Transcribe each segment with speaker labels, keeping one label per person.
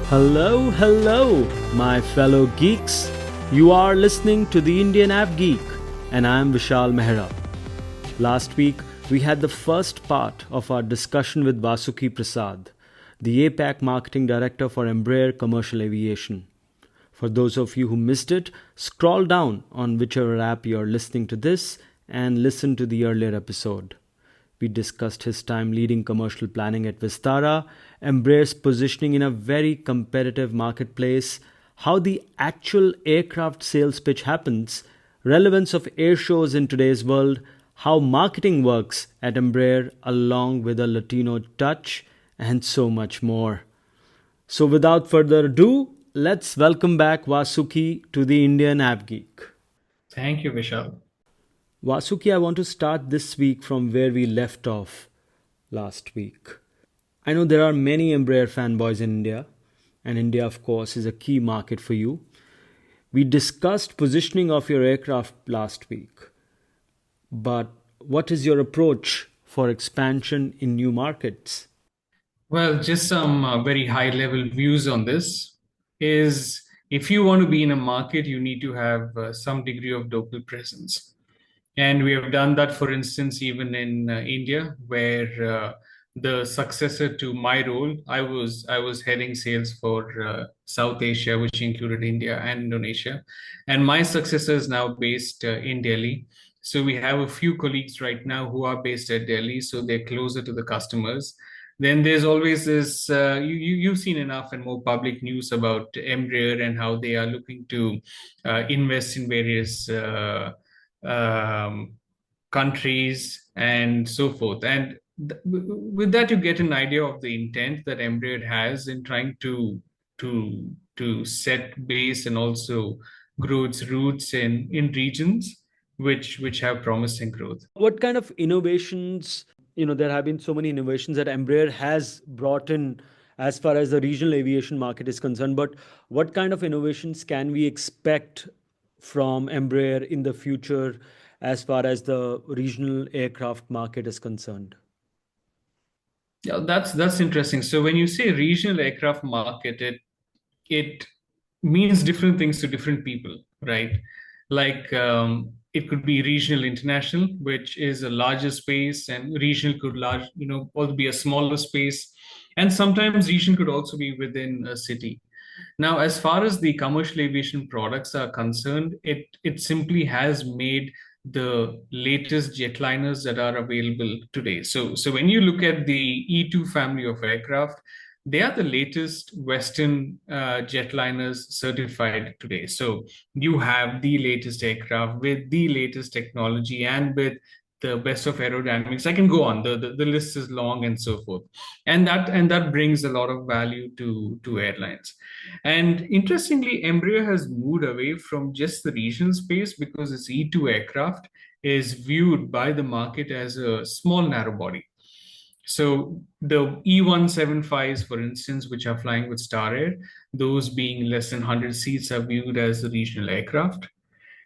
Speaker 1: Hello, hello, my fellow geeks. You are listening to the Indian AvGeek, and I am Vishal Mehra. Last week, we had the first part of our discussion with Vasuki Prasad, the APAC Marketing Director for Embraer Commercial Aviation. For those of you who missed it, scroll down on whichever app you are listening to this and listen to the earlier episode. We discussed his time leading commercial planning at Vistara, Embraer's positioning in a very competitive marketplace, how the actual aircraft sales pitch happens, relevance of air shows in today's world, how marketing works at Embraer along with a Latino touch, and so much more. So without further ado, let's welcome back Vasuki to the Indian AvGeek.
Speaker 2: Thank you, Vishal.
Speaker 1: Vasuki, I want to start this week from where we left off last week. I know there are many Embraer fanboys in India, and India, of course, is a key market for you. We discussed positioning of your aircraft last week, but what is your approach for expansion in new markets?
Speaker 2: Well, just some very high level views on this is if you want to be in a market, you need to have some degree of local presence. And we have done that, for instance, even in India, where the successor to my role, I was heading sales for South Asia, which included India and Indonesia, and my successor is now based in Delhi. So we have a few colleagues right now who are based at Delhi, so they're closer to the customers. Then there's always this you've seen enough and more public news about Embraer and how they are looking to invest in various um, countries and so forth. And with that, you get an idea of the intent that Embraer has in trying to set base and also grow its roots in regions which have promising growth.
Speaker 1: What kind of innovations, there have been so many innovations that Embraer has brought in as far as the regional aviation market is concerned, but what kind of innovations can we expect from Embraer in the future as far as the regional aircraft market is concerned?
Speaker 2: Yeah, that's interesting. So when you say regional aircraft market, it means different things to different people, right? Like it could be regional international, which is a larger space, and regional could also be a smaller space. And sometimes region could also be within a city. Now, as far as the commercial aviation products are concerned, it simply has made the latest jetliners that are available today. So when you look at the E2 family of aircraft, they are the latest Western jetliners certified today. So you have the latest aircraft with the latest technology and with the best of aerodynamics. I can go on. The list is long and so forth. And that brings a lot of value to airlines. And interestingly, Embraer has moved away from just the regional space because its E2 aircraft is viewed by the market as a small narrow body. So the E175s, for instance, which are flying with Star Air, those being less than 100 seats are viewed as the regional aircraft.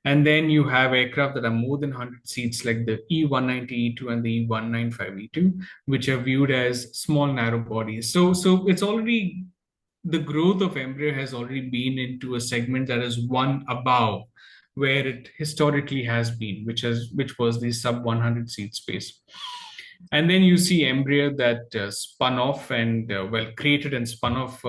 Speaker 2: And then you have aircraft that are more than 100 seats, like the E190E2 and the E195E2, which are viewed as small narrow bodies. So it's already the growth of Embraer has already been into a segment that is one above where it historically has been, which was the sub 100 seat space. And then you see Embraer that spun off and created and spun off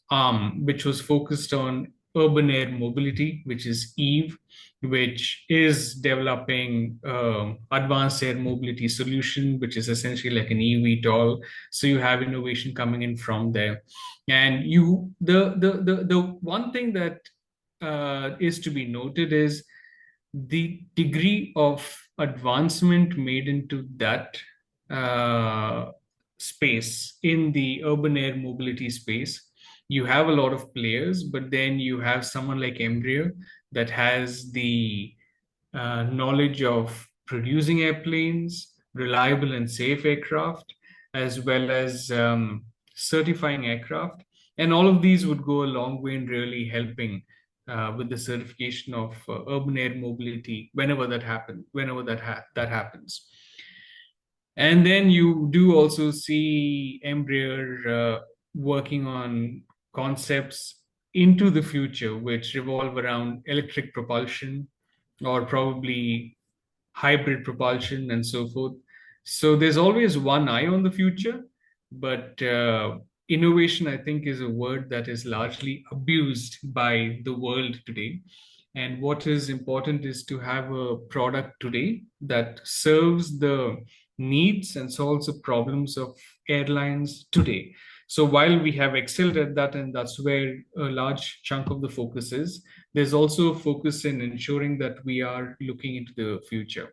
Speaker 2: arm, which was focused on urban air mobility, which is Eve, which is developing advanced air mobility solution, which is essentially like an eVTOL. So you have innovation coming in from there. And the one thing that is to be noted is the degree of advancement made into that uh, space in the urban air mobility space. You have a lot of players, but then you have someone like Embraer that has the knowledge of producing airplanes, reliable and safe aircraft, as well as certifying aircraft. And all of these would go a long way in really helping with the certification of urban air mobility whenever that happens. And then you do also see Embraer working on concepts into the future, which revolve around electric propulsion or probably hybrid propulsion and so forth. So there's always one eye on the future, but innovation, I think, is a word that is largely abused by the world today. And what is important is to have a product today that serves the needs and solves the problems of airlines today. So while we have excelled at that, and that's where a large chunk of the focus is, there's also a focus in ensuring that we are looking into the future.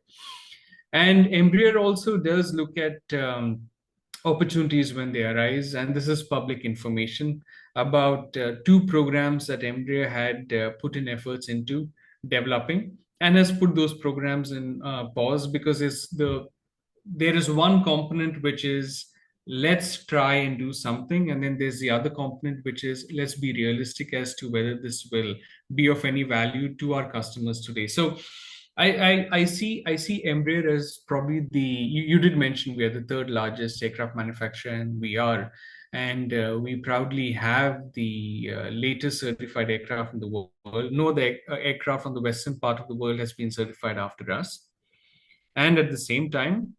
Speaker 2: And Embraer also does look at opportunities when they arise, and this is public information about two programs that Embraer had put in efforts into developing, and has put those programs in pause because there is one component which is let's try and do something, and then there's the other component which is let's be realistic as to whether this will be of any value to our customers today. So I see Embraer as probably you did mention we are the third largest aircraft manufacturer, and we proudly have the latest certified aircraft in the world. No other aircraft on the western part of the world has been certified after us. And at the same time,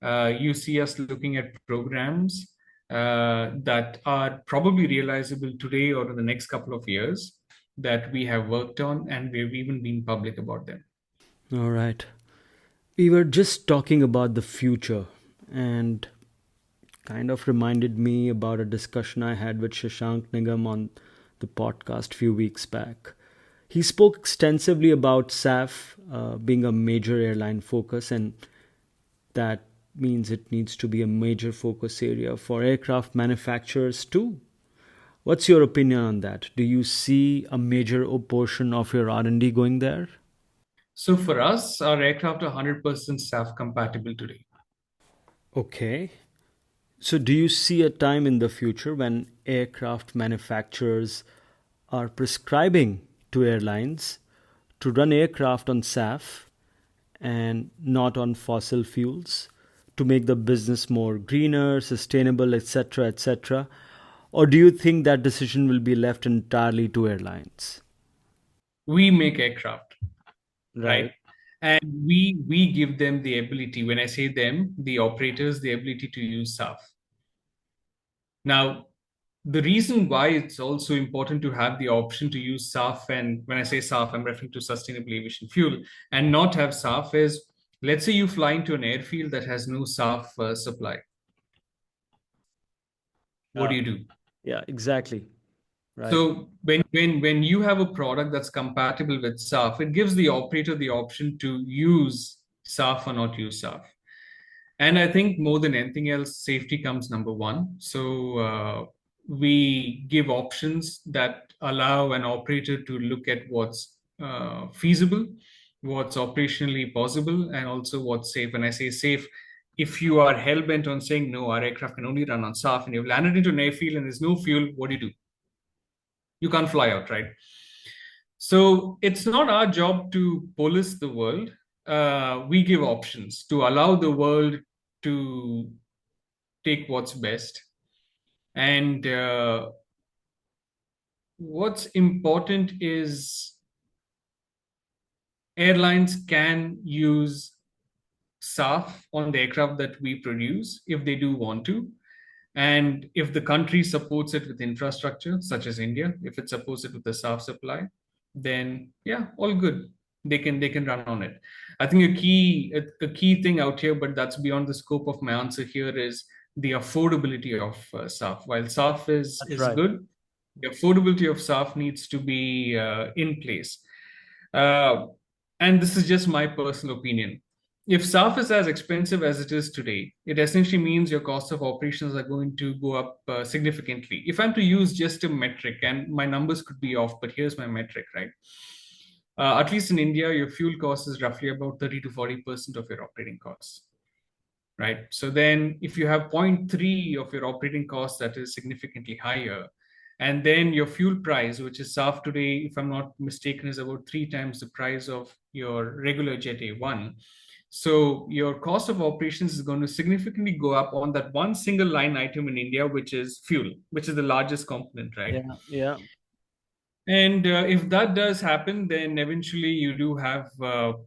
Speaker 2: you see us looking at programs that are probably realizable today or in the next couple of years that we have worked on, and we've even been public about them.
Speaker 1: All right. We were just talking about the future, and kind of reminded me about a discussion I had with Shashank Nigam on the podcast few weeks back. He spoke extensively about SAF being a major airline focus, and that means it needs to be a major focus area for aircraft manufacturers too. What's your opinion on that? Do you see a major portion of your R&D going there?
Speaker 2: So for us, our aircraft are 100% SAF compatible today.
Speaker 1: Okay. So, do you see a time in the future when aircraft manufacturers are prescribing to airlines to run aircraft on SAF and not on fossil fuels to make the business more greener, sustainable, etc., etc.? Or do you think that decision will be left entirely to airlines?
Speaker 2: We make aircraft, right?
Speaker 1: Right.
Speaker 2: And we give them the ability, when I say them, the operators, the ability to use SAF. Now, the reason why it's also important to have the option to use SAF, and when I say SAF, I'm referring to sustainable aviation fuel, and not have SAF is, let's say you fly into an airfield that has no SAF supply. What
Speaker 1: Yeah.
Speaker 2: do you do?
Speaker 1: Yeah, exactly. Right.
Speaker 2: So when you have a product that's compatible with SAF, it gives the operator the option to use SAF or not use SAF. And I think more than anything else, safety comes number one. So we give options that allow an operator to look at what's feasible, what's operationally possible, and also what's safe. When I say safe, if you are hell bent on saying no, our aircraft can only run on SAF, and you've landed into an airfield and there's no fuel, what do you do? You can't fly out, right? So it's not our job to police the world. We give options to allow the world to take what's best. And what's important is airlines can use SAF on the aircraft that we produce if they do want to. And if the country supports it with infrastructure, such as India, if it supports it with the SAF supply, then yeah, all good. They can run on it. I think a key thing out here, but that's beyond the scope of my answer here, is the affordability of SAF. While SAF
Speaker 1: That's
Speaker 2: is
Speaker 1: right.
Speaker 2: good, the affordability of SAF needs to be in place. Uh, and this is just my personal opinion. If SAF is as expensive as it is today, it essentially means your cost of operations are going to go up significantly. If I'm to use just a metric, and my numbers could be off, but here's my metric, right? At least in India, your fuel cost is roughly about 30 to 40% of your operating costs, right? So then if you have 0.3 of your operating cost that is significantly higher, and then your fuel price, which is SAF today, if I'm not mistaken, is about 3 times the price of your regular Jet A1. So your cost of operations is going to significantly go up on that one single line item in India, which is fuel, which is the largest component, right?
Speaker 1: Yeah, yeah.
Speaker 2: And if that does happen, then eventually you do have, well,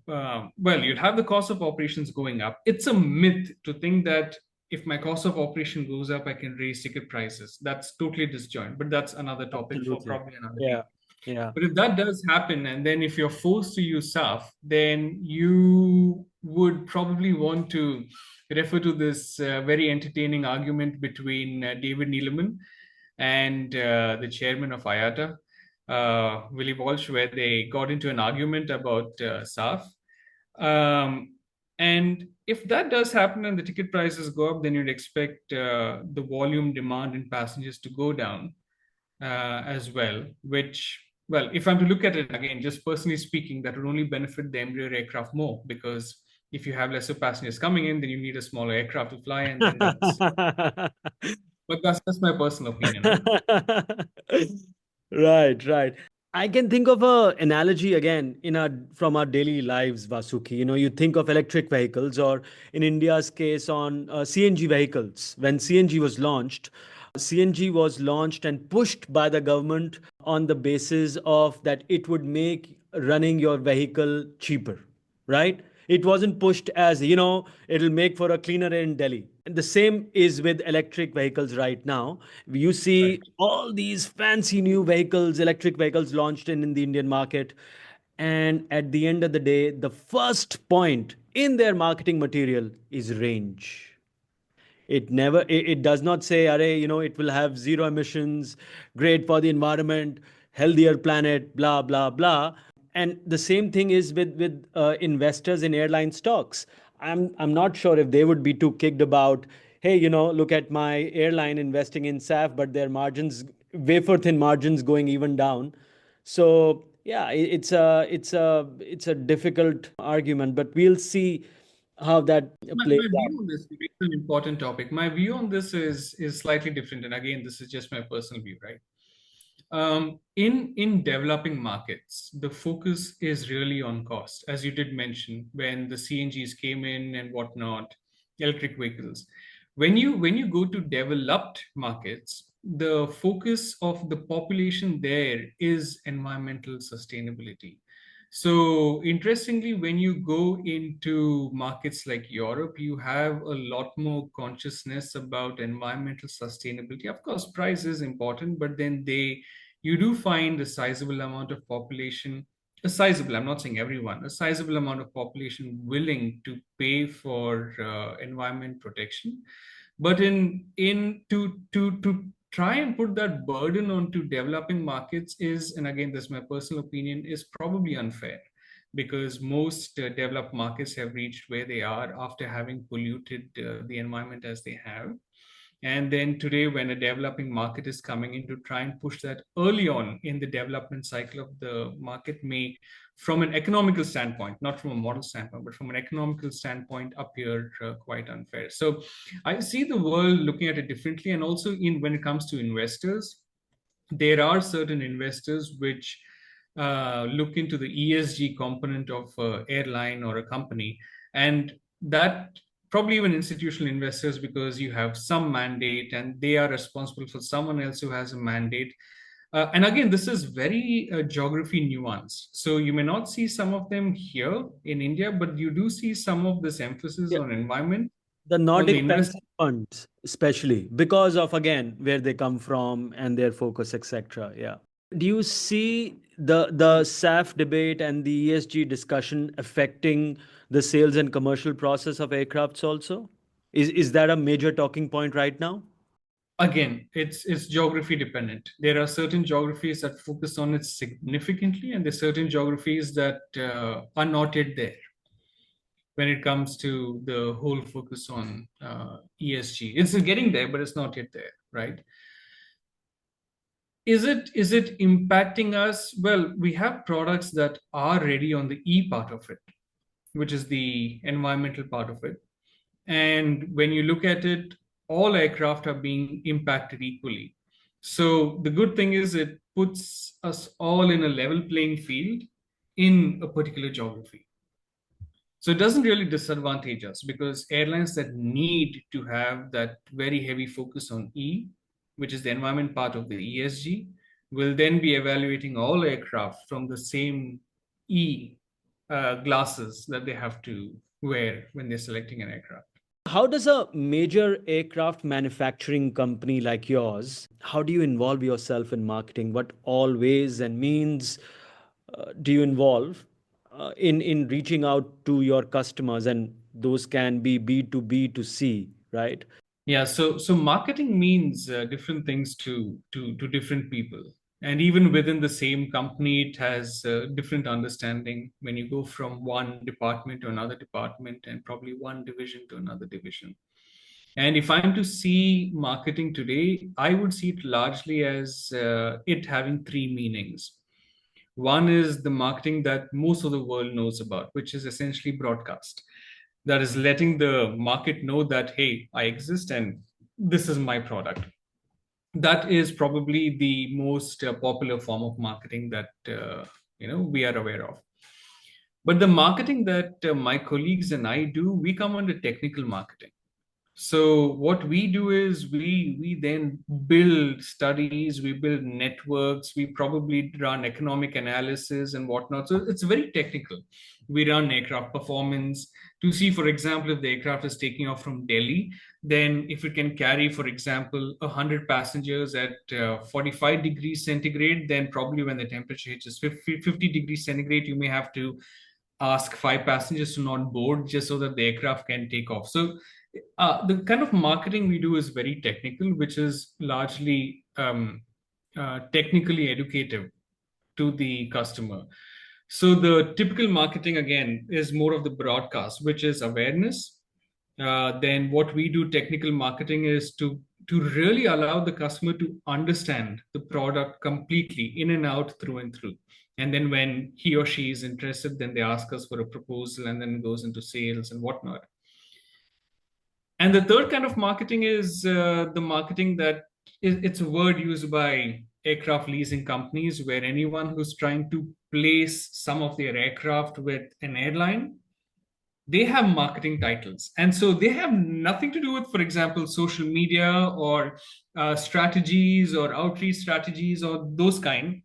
Speaker 2: you'll have the cost of operations going up. It's a myth to think that if my cost of operation goes up, I can raise ticket prices. That's totally disjoint, but that's another topic for
Speaker 1: Absolutely.
Speaker 2: probably another
Speaker 1: Yeah,
Speaker 2: day.
Speaker 1: yeah.
Speaker 2: But if that does happen, and then if you're forced to use SAF, then you would probably want to refer to this very entertaining argument between David Neeleman and the chairman of IATA, Willie Walsh, where they got into an argument about SAF. And if that does happen and the ticket prices go up, then you'd expect the volume demand in passengers to go down as well, which, well, if I'm to look at it again, just personally speaking, that would only benefit the Embraer aircraft more because if you have lesser passengers coming in, then you need a smaller aircraft to fly, and then that's. But that's my personal opinion, huh?
Speaker 1: Right, right. I can think of a analogy again in our from our daily lives, Vasuki. You think of electric vehicles, or in India's case, on CNG vehicles. When CNG was launched and pushed by the government on the basis of that it would make running your vehicle cheaper, right? It wasn't pushed as, it'll make for a cleaner air in Delhi. And the same is with electric vehicles right now. You see
Speaker 2: Right.
Speaker 1: all these fancy new vehicles, electric vehicles launched in the Indian market. And at the end of the day, the first point in their marketing material is range. It does not say, Array, it will have zero emissions, great for the environment, healthier planet, blah, blah, blah. And the same thing is with investors in airline stocks. I'm not sure if they would be too kicked about, hey, look at my airline investing in SAF, but their margins, wafer thin margins going even down. So yeah, it's a difficult argument, but we'll see how that plays
Speaker 2: My
Speaker 1: out.
Speaker 2: view on this is an important topic. My view on this is slightly different, and again, this is just my personal view, right? In developing markets, the focus is really on cost, as you did mention when the CNGs came in and whatnot, electric vehicles. When you go to developed markets, the focus of the population there is environmental sustainability. So interestingly, when you go into markets like Europe, you have a lot more consciousness about environmental sustainability. Of course, price is important, but then you do find a sizable amount of population, I'm not saying everyone, a sizable amount of population willing to pay for environment protection. But in to try and put that burden onto developing markets is, and again, this is my personal opinion, is probably unfair because most developed markets have reached where they are after having polluted the environment as they have. And then today, when a developing market is coming in to try and push that early on in the development cycle of the market, may, from an economical standpoint, not from a model standpoint, but from an economical standpoint, appear quite unfair. So I see the world looking at it differently. And also, when it comes to investors, there are certain investors which look into the ESG component of an airline or a company, and that probably even institutional investors, because you have some mandate and they are responsible for someone else who has a mandate. And again, this is very geography nuanced. So you may not see some of them here in India, but you do see some of this emphasis
Speaker 1: Yeah,
Speaker 2: on environment
Speaker 1: the
Speaker 2: on the
Speaker 1: Nordic
Speaker 2: invest.
Speaker 1: pension funds, especially because of again where they come from and their focus, etc. Yeah. Do you see the SAF debate and the ESG discussion affecting the sales and commercial process of aircrafts also? Is that a major talking point right now?
Speaker 2: Again, it's geography dependent. There are certain geographies that focus on it significantly, and there's certain geographies that are not yet there when it comes to the whole focus on ESG. It's getting there, but it's not yet there, right? Is it impacting us? Well, we have products that are ready on the E part of it, which is the environmental part of it. And when you look at it, all aircraft are being impacted equally. So the good thing is it puts us all in a level playing field in a particular geography. So it doesn't really disadvantage us because airlines that need to have that very heavy focus on E, which is the environment part of the ESG, will then be evaluating all aircraft from the same E glasses that they have to wear when they're selecting an aircraft.
Speaker 1: How does a major aircraft manufacturing company like yours, how do you involve yourself in marketing? What all ways and means do you involve in reaching out to your customers? And those can be B2B to C, right?
Speaker 2: Yeah, so marketing means different things to different people, and even within the same company, it has different understanding when you go from one department to another department, and probably one division to another division. And if I'm to see marketing today, I would see it largely as it having three meanings. One is the marketing that most of the world knows about, which is essentially broadcast. That is letting the market know that, hey, I exist and this is my product. That is probably the most popular form of marketing that we are aware of. But the marketing that my colleagues and I do, we come under technical marketing. So what we do is we then build studies, we build networks, we probably run economic analysis and whatnot. So it's very technical. We run aircraft performance to see, for example, if the aircraft is taking off from Delhi, then if it can carry, for example, 100 passengers at 45 degrees centigrade, then probably when the temperature hits 50 degrees centigrade, you may have to ask five passengers to not board just so that the aircraft can take off. So the kind of marketing we do is very technical, which is largely technically educative to the customer. So the typical marketing again is more of the broadcast, which is awareness. Then what we do technical marketing is to really allow the customer to understand the product completely in and out through and through. And then when he or she is interested, then they ask us for a proposal and then it goes into sales and whatnot. And the third kind of marketing is the marketing that it's a word used by aircraft leasing companies where anyone who's trying to place some of their aircraft with an airline, they have marketing titles. And so they have nothing to do with, for example, social media or strategies or outreach strategies or those kind.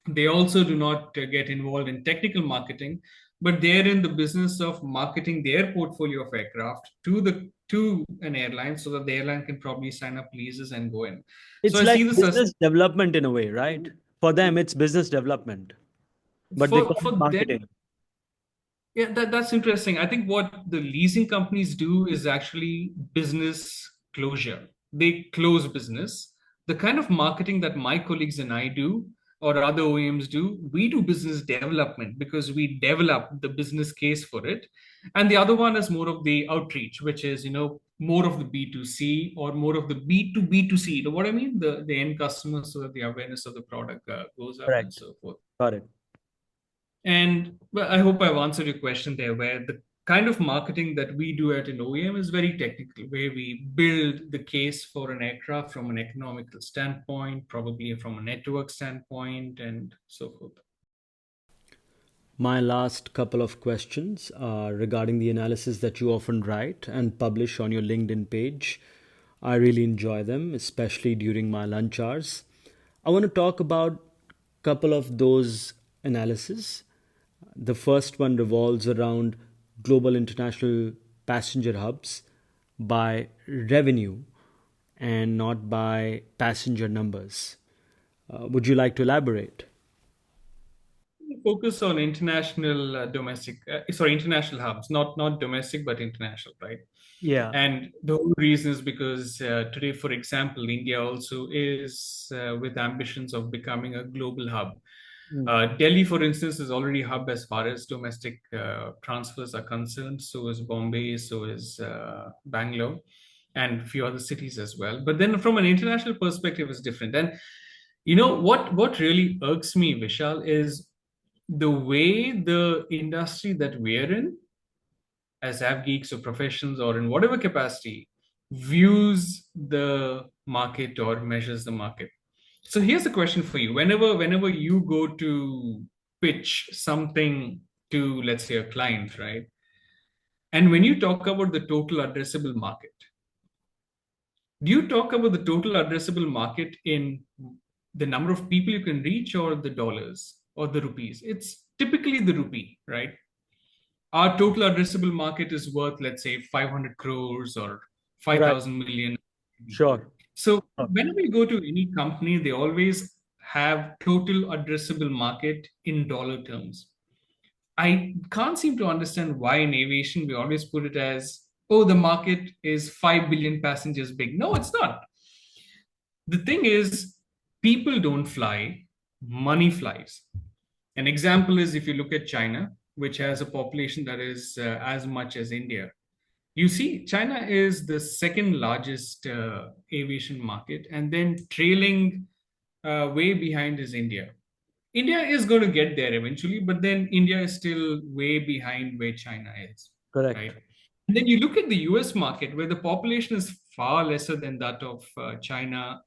Speaker 2: They also do not get involved in technical marketing, but they're in the business of marketing their portfolio of aircraft to an airline so that the airline can probably sign up leases and go in. So
Speaker 1: It's
Speaker 2: I
Speaker 1: like
Speaker 2: see this as
Speaker 1: business development in a way, right? For them, it's business development, but they call
Speaker 2: for
Speaker 1: it
Speaker 2: them.
Speaker 1: marketing.
Speaker 2: Yeah, that's interesting. I think what the leasing companies do is actually business closure. They close business. The kind of marketing that my colleagues and I do, or other OEMs do, we do business development because we develop the business case for it. And the other one is more of the outreach, which is, more of the B2C or more of the B2B2C. You know what I mean? The end customer, so that the awareness of the product goes up and
Speaker 1: Correct.
Speaker 2: so forth.
Speaker 1: Got it.
Speaker 2: And well, I hope I've answered your question there, where the kind of marketing that we do at an OEM is very technical, where we build the case for an aircraft from an economical standpoint, probably from a network standpoint, and so forth.
Speaker 1: My last couple of questions are regarding the analysis that you often write and publish on your LinkedIn page. I really enjoy them, especially during my lunch hours. I want to talk about a couple of those analyses. The first one revolves around global international passenger hubs by revenue and not by passenger numbers. Would you like to elaborate?
Speaker 2: Focus on international international hubs, not domestic but international, right?
Speaker 1: Yeah.
Speaker 2: And the whole reason is because today, for example, India also is with ambitions of becoming a global hub. Delhi, for instance, is already a hub as far as domestic transfers are concerned. So is Bombay, so is Bangalore, and a few other cities as well. But then from an international perspective, it's different. And what really irks me, Vishal, is the way the industry that we're in, as AvGeeks or professions or in whatever capacity, views the market or measures the market. So here's a question for you. Whenever you go to pitch something to, let's say, a client, right? And when you talk about the total addressable market, do you talk about the total addressable market in the number of people you can reach or the dollars or the rupees? It's typically the rupee, right? Our total addressable market is worth, let's say, 500 crores or
Speaker 1: Right.
Speaker 2: 5,000 million.
Speaker 1: Sure.
Speaker 2: So whenever you go to any company, they always have total addressable market in dollar terms. I can't seem to understand why in aviation we always put it as, oh, the market is 5 billion passengers big. No, it's not. The thing is, people don't fly, money flies. An example is if you look at China, which has a population that is as much as India. You see, China is the second largest aviation market, and then trailing way behind is India. India is going to get there eventually, but then India is still way behind where China is,
Speaker 1: Correct.
Speaker 2: right? And then you look at the US market, where the population is far lesser than that of China,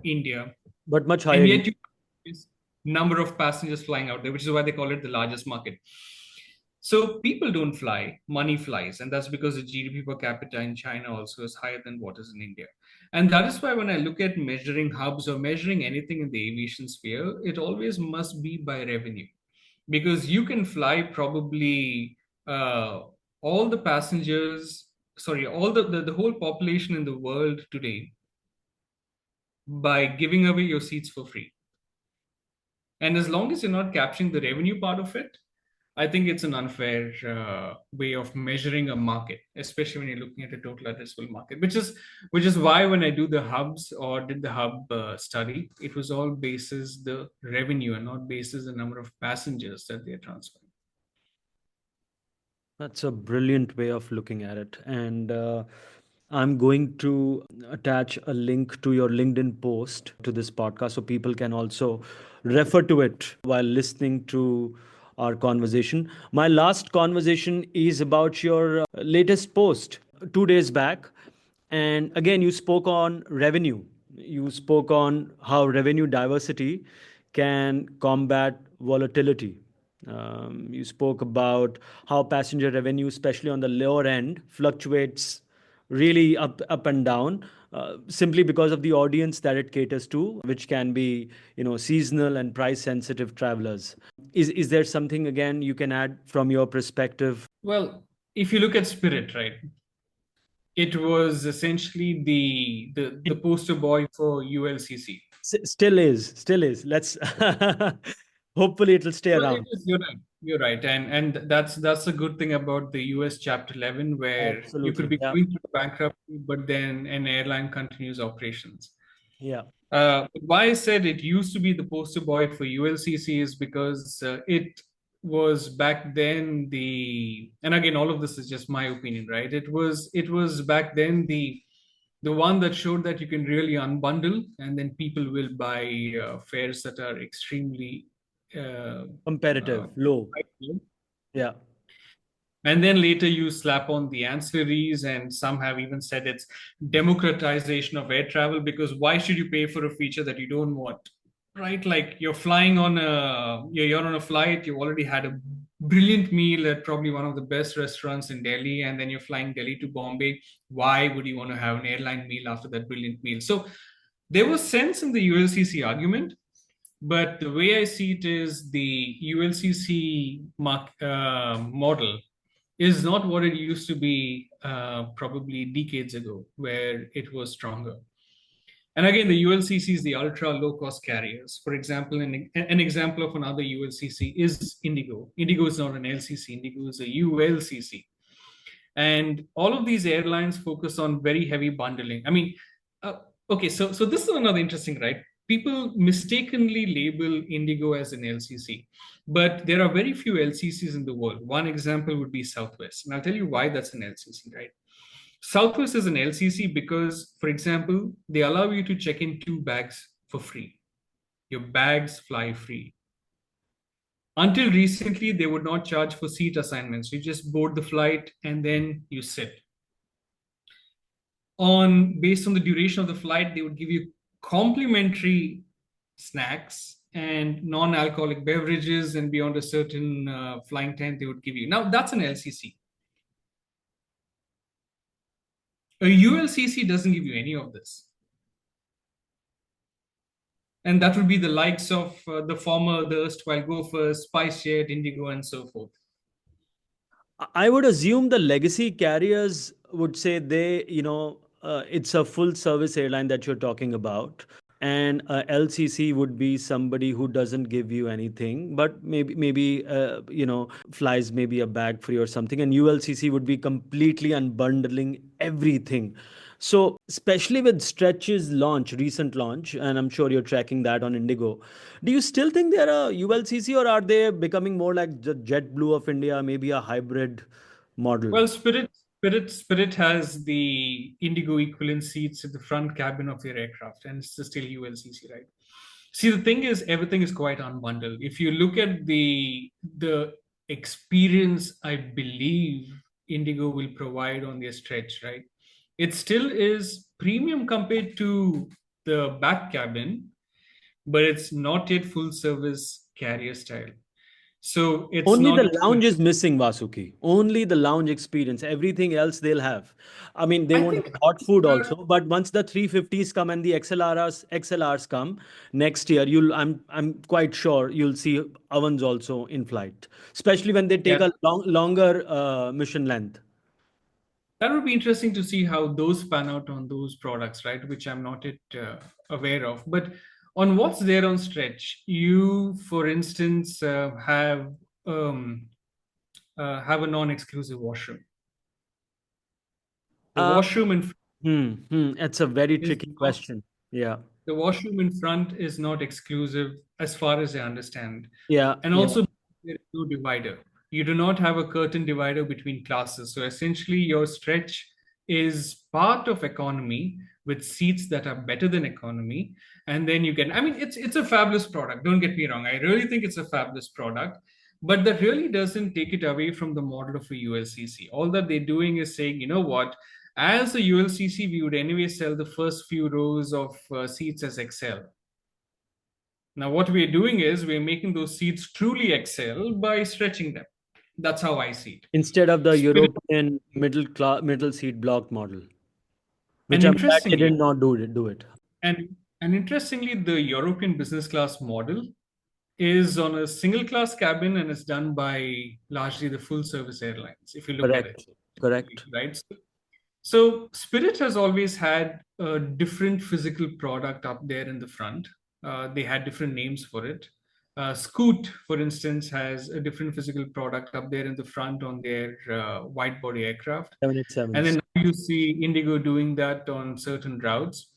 Speaker 2: India,
Speaker 1: But much
Speaker 2: and
Speaker 1: higher.
Speaker 2: yet you have this number of passengers flying out there, which is why they call it the largest market. So people don't fly, money flies, and that's because the GDP per capita in China also is higher than what is in India. And that is why when I look at measuring hubs or measuring anything in the aviation sphere, it always must be by revenue. Because you can fly probably all the passengers, sorry, all the whole population in the world today by giving away your seats for free. And as long as you're not capturing the revenue part of it, I think it's an unfair way of measuring a market, especially when you're looking at a total addressable market. Which is why when I do the hubs or did the hub study, it was all basis the revenue and not basis the number of passengers that they're transferring.
Speaker 1: That's a brilliant way of looking at it. And I'm going to attach a link to your LinkedIn post to this podcast so people can also refer to it while listening to our conversation. My last conversation is about your latest post 2 days back. And again, you spoke on revenue. You spoke on how revenue diversity can combat volatility. You spoke about how passenger revenue, especially on the lower end, fluctuates really up and down, simply because of the audience that it caters to, which can be seasonal and price sensitive travelers. Is there something again you can add from your perspective?
Speaker 2: Well, if you look at Spirit, right, it was essentially the
Speaker 1: It
Speaker 2: poster boy for ULCC.
Speaker 1: still is. Let's hopefully it'll stay
Speaker 2: Well, it
Speaker 1: around.
Speaker 2: is, you're right. You're right. And that's a good thing about the US Chapter 11, where you could
Speaker 1: Absolutely.
Speaker 2: be
Speaker 1: Yeah.
Speaker 2: going through bankruptcy, but then an airline continues operations.
Speaker 1: Yeah.
Speaker 2: Why I said it used to be the poster boy for ULCC is because it was back then and again, all of this is just my opinion, right? It was back then the one that showed that you can really unbundle, and then people will buy fares that are extremely
Speaker 1: Competitive, low.
Speaker 2: high.
Speaker 1: Yeah.
Speaker 2: And then later you slap on the ancillaries, and some have even said it's democratization of air travel, because why should you pay for a feature that you don't want? Right? Like you're flying on you're on a flight, you already had a brilliant meal at probably one of the best restaurants in Delhi, and then you're flying Delhi to Bombay. Why would you want to have an airline meal after that brilliant meal? So there was sense in the ULCC argument, but the way I see it is the ULCC model is not what it used to be probably decades ago, where it was stronger. And again, the ULCC is the ultra low cost carriers. For example, an example of another ULCC is IndiGo. IndiGo is not an LCC, IndiGo is a ULCC. And all of these airlines focus on very heavy bundling. I mean, okay, so this is another interesting, right? People mistakenly label Indigo as an LCC, but there are very few LCCs in the world. One example would be Southwest, and I'll tell you why that's an LCC, right? Southwest is an LCC because, for example, they allow you to check in 2 bags for free. Your bags fly free. Until recently, they would not charge for seat assignments. You just board the flight and then you sit. Based on the duration of the flight, they would give you complimentary snacks and non-alcoholic beverages, and beyond a certain flying time, they would give you. Now, that's an LCC. A ULCC doesn't give you any of this. And that would be the likes of the erstwhile Gophers, SpiceJet, IndiGo, and so forth.
Speaker 1: I would assume the legacy carriers would say it's a full service airline that you're talking about. And LCC would be somebody who doesn't give you anything, but maybe flies maybe a bag free or something. And ULCC would be completely unbundling everything. So especially with Stretch's recent launch, and I'm sure you're tracking that on Indigo. Do you still think they're a ULCC, or are they becoming more like the JetBlue of India, maybe a hybrid model?
Speaker 2: Well, Spirit has the Indigo equivalent seats at the front cabin of their aircraft, and it's still ULCC, right? See, the thing is, everything is quite unbundled. If you look at the experience, I believe Indigo will provide on their stretch, right? It still is premium compared to the back cabin, but it's not yet full service carrier style. So it's
Speaker 1: Only the
Speaker 2: not
Speaker 1: lounge is missing, Vasuki. Only the lounge experience. Everything else they'll have. I mean, they
Speaker 2: I
Speaker 1: won't
Speaker 2: think
Speaker 1: have hot food also. But once the 350s come and the XLRs come next year, I'm quite sure you'll see ovens also in flight, especially when they take
Speaker 2: yeah,
Speaker 1: a longer mission length.
Speaker 2: that would be interesting to see how those pan out on those products, right? Which I'm not yet aware of. But on what's there on stretch, you, for instance, um, have a non-exclusive washroom. The
Speaker 1: Uh,
Speaker 2: washroom in
Speaker 1: It's a very
Speaker 2: is
Speaker 1: tricky
Speaker 2: not
Speaker 1: question. Yeah.
Speaker 2: the washroom in front is not exclusive as far as I understand.
Speaker 1: Yeah.
Speaker 2: And
Speaker 1: Yeah.
Speaker 2: also, there is no divider. You do not have a curtain divider between classes. So essentially, your stretch is part of economy with seats that are better than economy. And then you get, I mean, it's a fabulous product. Don't get me wrong. I really think it's a fabulous product. But that really doesn't take it away from the model of a ULCC. All that they're doing is saying, you know what, as a ULCC, we would anyway sell the first few rows of seats as XL. Now, what we're doing is we're making those seats truly XL by stretching them. That's how I see it.
Speaker 1: Instead of the
Speaker 2: Spirit,
Speaker 1: European middle seat block model, which
Speaker 2: and
Speaker 1: I'm glad they
Speaker 2: interestingly,
Speaker 1: did not do it.
Speaker 2: and interestingly, the European business class model is on a single class cabin and is done by largely the full service airlines, if you look at it,
Speaker 1: Correct. Correct.
Speaker 2: right? So Spirit has always had a different physical product up there in the front. They had different names for it. Scoot, for instance, has a different physical product up there in the front on their wide body aircraft. And
Speaker 1: 787s.
Speaker 2: then now you see Indigo doing that on certain routes.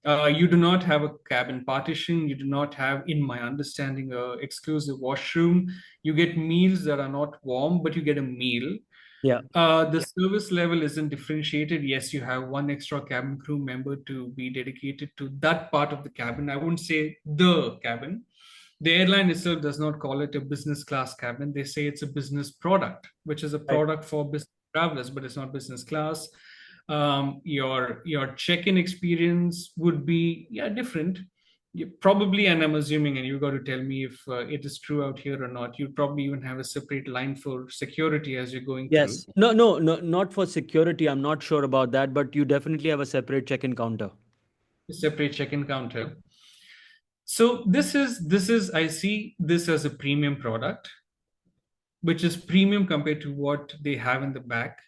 Speaker 2: You do not have a cabin partition. You do not have, in my understanding, a exclusive washroom. You get meals that are not warm, but you get a meal.
Speaker 1: Yeah.
Speaker 2: The service level isn't differentiated. Yes, you have one extra cabin crew member to be dedicated to that part of the cabin. I wouldn't say the cabin. The airline itself does not call it a business class cabin. They say it's a business product, which is a
Speaker 1: Right.
Speaker 2: product for business travelers, but it's not business class. Your check-in experience would be different. You probably, and I'm assuming, and you got to tell me if it is true out here or not. You'd probably even have a separate line for security as you're going through.
Speaker 1: Yes. No, no, no, not for security. I'm not sure about that, but you definitely have a separate check-in counter.
Speaker 2: A separate check-in counter. So this is I see this as a premium product, which is premium compared to what they have in the back.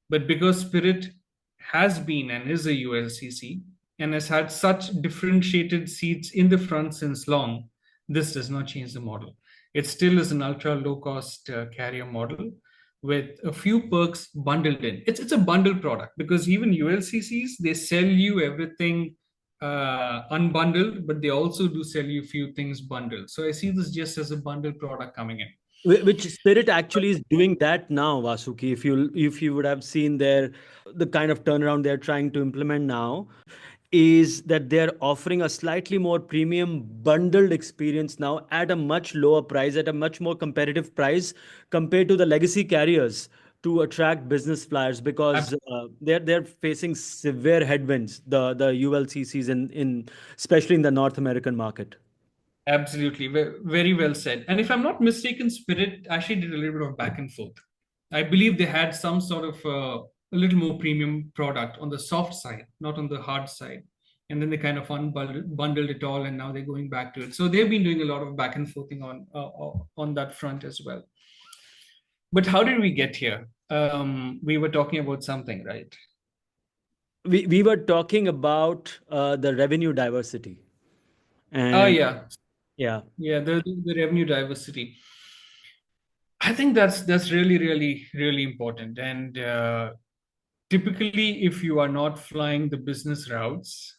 Speaker 2: But because Spirit has been and is a ULCC and has had such differentiated seats in the front since long, this does not change the model. It still is an ultra low cost carrier model with a few perks bundled in. It's a bundled product because even ULCCs, they sell you everything unbundled, but they also do sell you a few things bundled. So I see this just as a bundled product coming in.
Speaker 1: Which Spirit actually is doing that now, Vasuki. If you would have seen the kind of turnaround they're trying to implement now, is that they're offering a slightly more premium bundled experience now at a much lower price, at a much more competitive price compared to the legacy carriers to attract business flyers, because they're facing severe headwinds, the ULCCs in especially in the North American market.
Speaker 2: Absolutely. Very well said. And if I'm not mistaken, Spirit actually did a little bit of back and forth. I believe they had some sort of a little more premium product on the soft side, not on the hard side. And then they kind of unbundled it all, and now they're going back to it. So they've been doing a lot of back and forthing on that front as well. But how did we get here? We were talking about something, right?
Speaker 1: We were talking about the revenue diversity. And
Speaker 2: Oh yeah,
Speaker 1: yeah,
Speaker 2: yeah, the revenue diversity. I think that's really important. And typically, if you are not flying the business routes,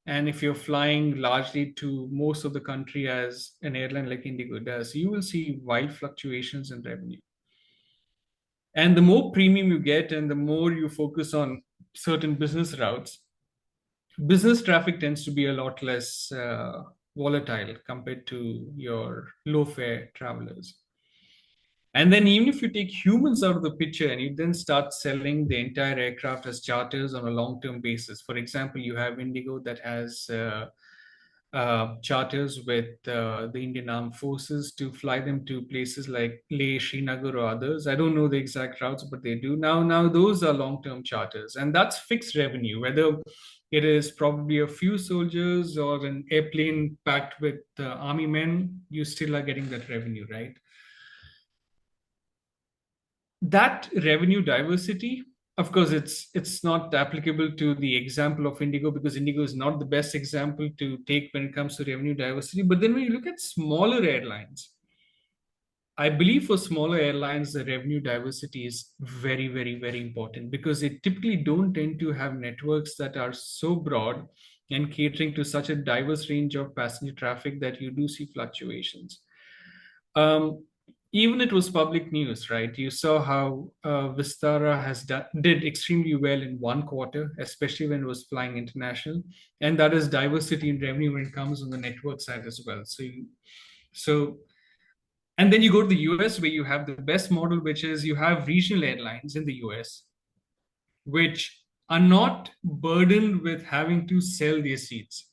Speaker 2: and if you're flying largely to most of the country as an airline like IndiGo does, you will see wild fluctuations in revenue. And the more premium you get and the more you focus on certain business routes, business traffic tends to be a lot less volatile compared to your low fare travelers. And then even if you take humans out of the picture and you then start selling the entire aircraft as charters on a long-term basis. For example, you have IndiGo that has charters with the Indian Armed Forces to fly them to places like Leh, Srinagar, or others. I don't know the exact routes, but they do. Now those are long-term charters, and that's fixed revenue, whether it is probably a few soldiers or an airplane packed with army men, you still are getting that revenue, right? That revenue diversity, of course, it's not applicable to the example of IndiGo, because IndiGo is not the best example to take when it comes to revenue diversity. But then when you look at smaller airlines, I believe for smaller airlines, the revenue diversity is very important, because they typically don't tend to have networks that are so broad and catering to such a diverse range of passenger traffic that you do see fluctuations. Even it was public news, right? You saw how Vistara did extremely well in one quarter, especially when it was flying international, and that is diversity in revenue when it comes on the network side as well. And then you go to the US, where you have the best model, which is you have regional airlines in the US, which are not burdened with having to sell their seats.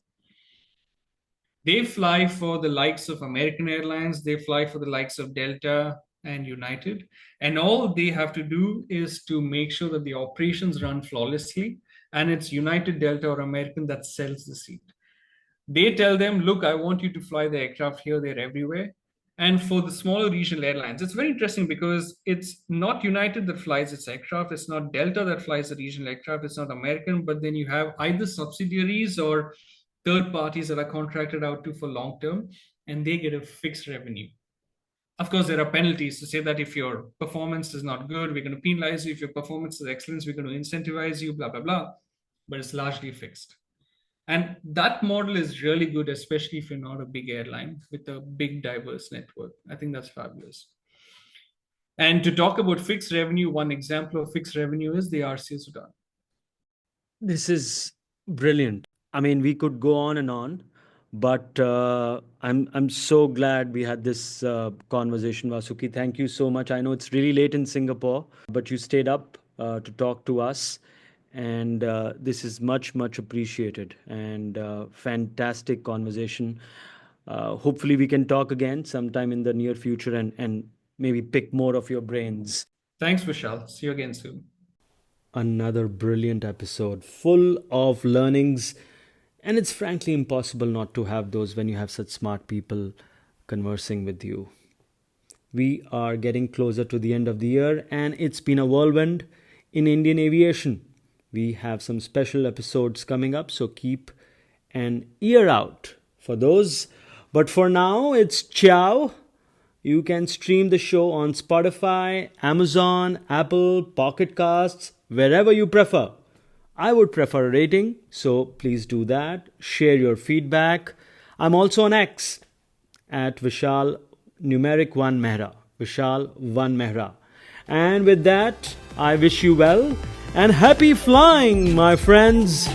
Speaker 2: They fly for the likes of American Airlines, they fly for the likes of Delta and United. And all they have to do is to make sure that the operations run flawlessly, and it's United, Delta, or American that sells the seat. They tell them, look, I want you to fly the aircraft here, there, everywhere. And for the smaller regional airlines, it's very interesting, because it's not United that flies its aircraft, it's not Delta that flies the regional aircraft, it's not American, but then you have either subsidiaries or third parties that are contracted out to for long term, and they get a fixed revenue. Of course, there are penalties to say that if your performance is not good, we're going to penalize you. If your performance is excellent, we're going to incentivize you, blah, blah, blah. But it's largely fixed. And that model is really good, especially if you're not a big airline with a big, diverse network. I think that's fabulous. And to talk about fixed revenue, one example of fixed revenue is the RCA Sudan.
Speaker 1: this is brilliant. I mean, we could go on and on, but I'm so glad we had this conversation, Vasuki. Thank you so much. I know it's really late in Singapore, but you stayed up to talk to us, and this is much appreciated, and fantastic conversation. Hopefully, we can talk again sometime in the near future, and maybe pick more of your brains.
Speaker 2: Thanks, Vishal. See you again soon.
Speaker 1: Another brilliant episode full of learnings, and it's frankly impossible not to have those when you have such smart people conversing with you. We are getting closer to the end of the year, and it's been a whirlwind in Indian aviation. We have some special episodes coming up, so keep an ear out for those. But for now, it's ciao. You can stream the show on Spotify, Amazon, Apple, Pocket Casts, wherever you prefer. I would prefer a rating, so please do that. Share your feedback. I'm also on X at Vishal numeric 1 Mehra. Vishal 1 Mehra. And with that, I wish you well and happy flying, my friends.